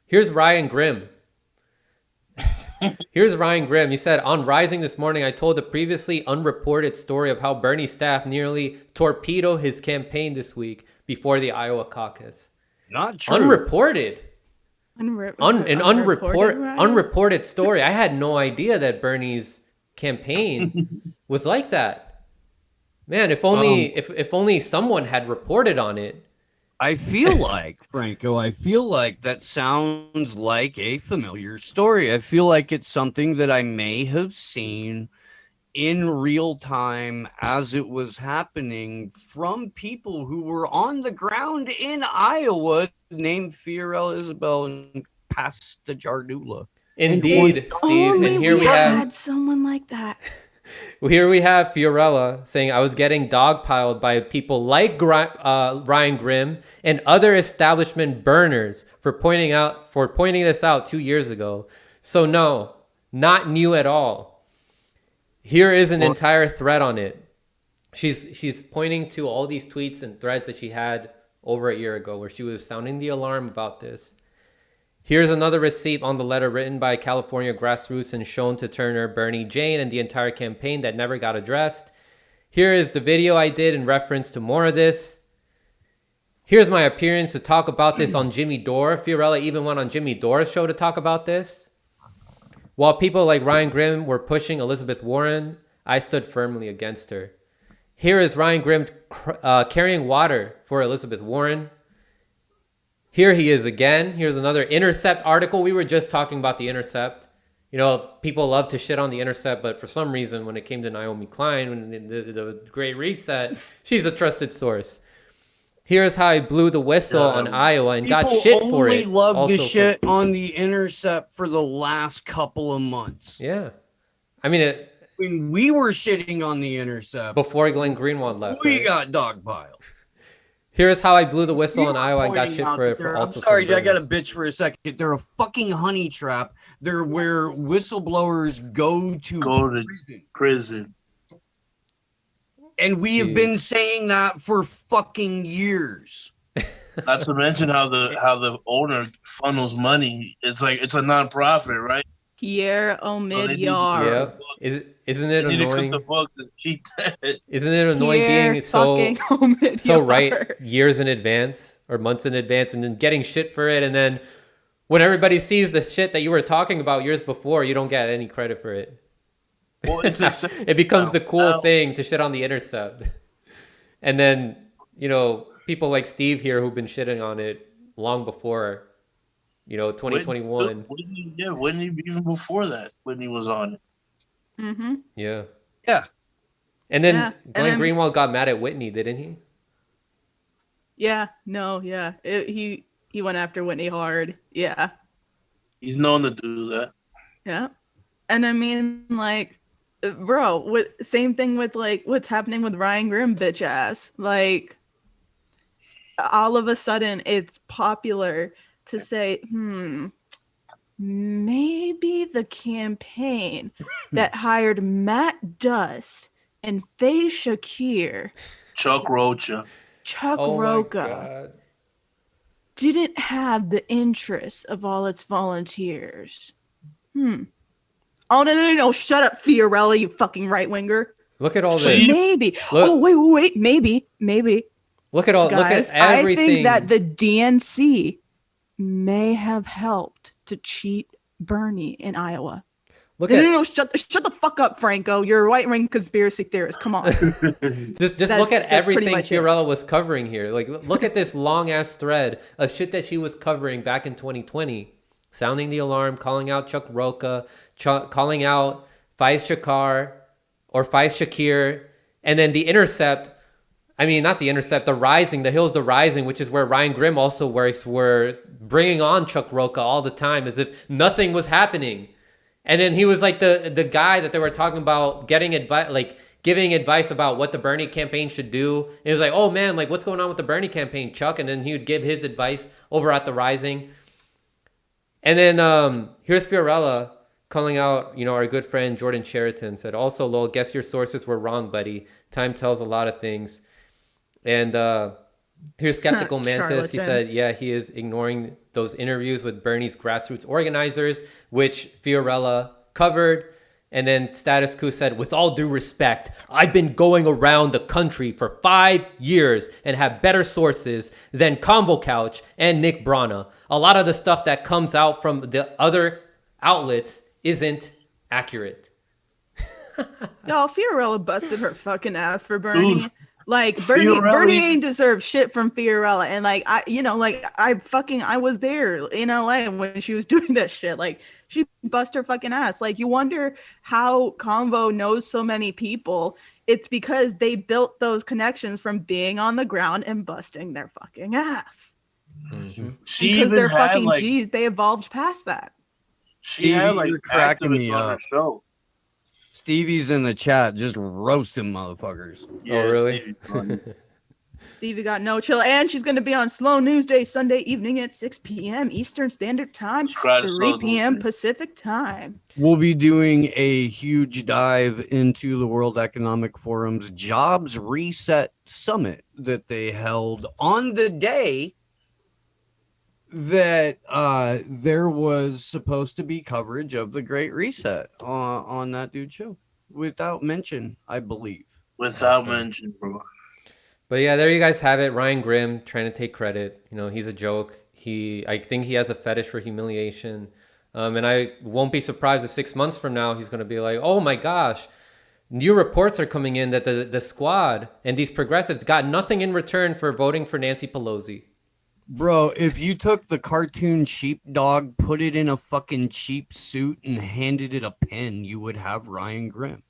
Here's Ryan Grimm. Here's Ryan Grimm. He said, on Rising this morning, I told the previously unreported story of how Bernie's staff nearly torpedoed his campaign this week before the Iowa caucus. Not true. Unreported. Unreported, right? Unreported story. I had no idea that Bernie's campaign was like that. Man, if only someone had reported on it. I feel like, Franco, that sounds like a familiar story. I feel like it's something that I may have seen in real time as it was happening from people who were on the ground in Iowa named Fiorella Isabel and Pasta Jardula. Indeed, Steve. And here we had someone like that. Here we have Fiorella saying, I was getting dogpiled by people like Ryan Grimm and other establishment burners for pointing this out 2 years ago. So no, not new at all. Here is an entire thread on it. She's pointing to all these tweets and threads that she had over a year ago where she was sounding the alarm about this. Here's another receipt on the letter written by California grassroots and shown to Turner, Bernie, Jane, and the entire campaign that never got addressed. Here is the video I did in reference to more of this. Here's my appearance to talk about this on Jimmy Dore. Fiorella even went on Jimmy Dore's show to talk about this. While people like Ryan Grimm were pushing Elizabeth Warren, I stood firmly against her. Here is Ryan Grimm carrying water for Elizabeth Warren. Here he is again. Here's another Intercept article. We were just talking about the Intercept. You know, people love to shit on the Intercept, but for some reason, when it came to Naomi Klein, when the Great Reset, she's a trusted source. Here's how I blew the whistle on Iowa and got shit for it. People only love the shit on the Intercept for the last couple of months. Yeah. I mean, when we were shitting on the Intercept before Glenn Greenwald left, we got dogpiled. Here's how I blew the whistle on Iowa and got shit for it. I'm sorry, I got a bitch for a second. They're a fucking honey trap. They're where whistleblowers go to prison. And we have been saying that for fucking years. Not to mention how the owner funnels money. It's like it's a nonprofit, right? Pierre Omidyar. Yeah. Isn't it annoying? Isn't it annoying being so right years in advance or months in advance and then getting shit for it, and then when everybody sees the shit that you were talking about years before, you don't get any credit for it. Well, it becomes the cool thing to shit on the Intercept. And then, you know, people like Steve here who've been shitting on it long before, you know, 2021. When even before that, when he was on it. Mm-hmm. Yeah. Yeah. And then Glenn Greenwald got mad at Whitney, didn't he? Yeah. No. Yeah. He went after Whitney hard. Yeah. He's known to do that. Yeah. And I mean, like, bro, same thing with like what's happening with Ryan Grimm, bitch ass. Like, all of a sudden, it's popular to say, maybe the campaign that hired Matt Duss and Faye Shakir, Chuck Rocha, didn't have the interests of all its volunteers. Oh, no, shut up, Fiorella, you fucking right-winger. Look at all this. Maybe. Wait, maybe. Look at all, guys, look at everything. I think that the DNC may have helped to cheat Bernie in Iowa. Shut the fuck up, Franco. You're a right-wing conspiracy theorist. Come on. just look at everything Fiorella was covering here. Like, look at this long-ass thread of shit that she was covering back in 2020. Sounding the alarm, calling out Chuck Rocha, calling out Faiz Shakir, and then the Intercept. I mean, not the Intercept, the Rising, the Hill's the Rising, which is where Ryan Grimm also works, were bringing on Chuck Rocha all the time as if nothing was happening. And then he was like the guy that they were talking about getting advice, like giving advice about what the Bernie campaign should do. And he was like, oh man, like what's going on with the Bernie campaign, Chuck? And then he would give his advice over at the Rising. And then here's Fiorella calling out, you know, our good friend Jordan Sheraton said, also, lol, guess your sources were wrong, buddy. Time tells a lot of things. And Here's Skeptical Mantis. He Charlatan. said, yeah, he is ignoring those interviews with Bernie's grassroots organizers, which Fiorella covered. And then Status Quo said, with all due respect, I've been going around the country for 5 years and have better sources than Convo Couch and Nick Brana. A lot of the stuff that comes out from the other outlets isn't accurate. Y'all, Fiorella busted her fucking ass for Bernie. Dude, Like Fiorella- Bernie ain't deserved shit from Fiorella. And like I was there in LA when she was doing that shit. Like she bust her fucking ass. Like you wonder how Convo knows so many people. It's because they built those connections from being on the ground and busting their fucking ass. Mm-hmm. She Because even they're had, fucking like, G's, they evolved past that. she had like You're cracking me activists on her up. show. Stevie's in the chat just roasting motherfuckers. Yeah, really? Stevie's funny. Stevie got no chill, and she's going to be on Slow News Day Sunday evening at 6 p.m. Eastern Standard Time, Subscribe to 3 Slow News p.m. Day. Pacific Time. We'll be doing a huge dive into the World Economic Forum's Jobs Reset Summit that they held on the day that there was supposed to be coverage of the Great Reset on that dude's show. Without mention, I believe. Without Awesome. mention, bro. But yeah, there you guys have it. Ryan Grimm trying to take credit. You know, he's a joke. I think he has a fetish for humiliation. And I won't be surprised if 6 months from now he's going to be like, oh my gosh, new reports are coming in that the squad and these progressives got nothing in return for voting for Nancy Pelosi. Bro, if you took the cartoon sheepdog, put it in a fucking cheap suit, and handed it a pen, you would have Ryan Grimm.